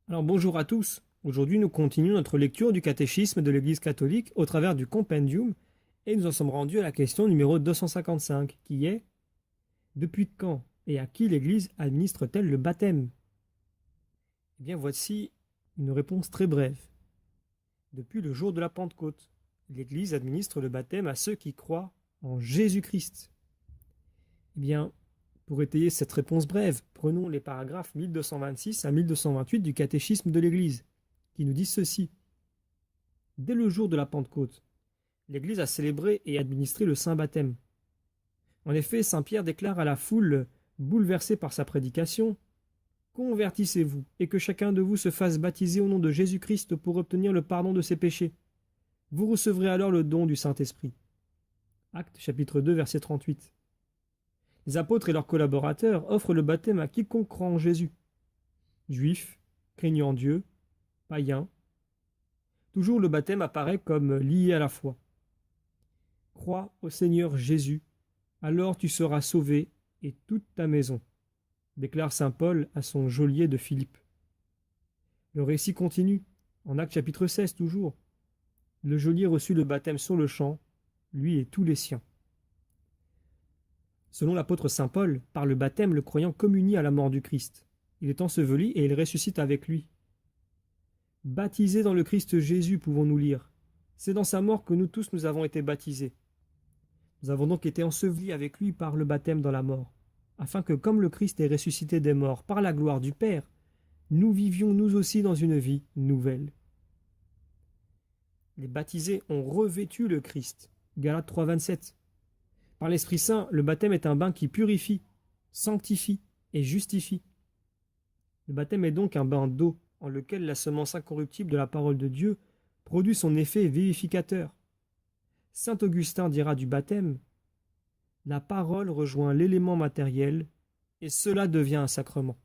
Alors bonjour à tous. Aujourd'hui, nous continuons notre lecture du catéchisme de l'Église catholique au travers du compendium et nous en sommes rendus à la question numéro 255 qui est: depuis quand et à qui l'Église administre-t-elle le baptême? Eh bien, voici une réponse très brève. Depuis le jour de la Pentecôte, l'Église administre le baptême à ceux qui croient en Jésus-Christ. Eh bien, pour étayer cette réponse brève, prenons les paragraphes 1226 à 1228 du catéchisme de l'Église, qui nous disent ceci. Dès le jour de la Pentecôte, l'Église a célébré et administré le saint baptême. En effet, saint Pierre déclare à la foule, bouleversée par sa prédication: Convertissez-vous, et que chacun de vous se fasse baptiser au nom de Jésus-Christ pour obtenir le pardon de ses péchés. Vous recevrez alors le don du Saint-Esprit. Actes chapitre 2, verset 38. Les apôtres et leurs collaborateurs offrent le baptême à quiconque croit en Jésus. Juifs, craignant Dieu, païens. Toujours le baptême apparaît comme lié à la foi. Crois au Seigneur Jésus, alors tu seras sauvé et toute ta maison, déclare saint Paul à son geôlier de Philippe. Le récit continue, en Actes chapitre 16 toujours. Le geôlier reçut le baptême sur le champ, lui et tous les siens. Selon l'apôtre saint Paul, par le baptême, le croyant communie à la mort du Christ. Il est enseveli et il ressuscite avec lui. Baptisés dans le Christ Jésus, pouvons-nous lire. C'est dans sa mort que nous tous nous avons été baptisés. Nous avons donc été ensevelis avec lui par le baptême dans la mort, afin que, comme le Christ est ressuscité des morts par la gloire du Père, nous vivions nous aussi dans une vie nouvelle. Les baptisés ont revêtu le Christ. Galates 3, 27. Par l'Esprit Saint, le baptême est un bain qui purifie, sanctifie et justifie. Le baptême est donc un bain d'eau en lequel la semence incorruptible de la parole de Dieu produit son effet vivificateur. Saint Augustin dira du baptême: la parole rejoint l'élément matériel et cela devient un sacrement.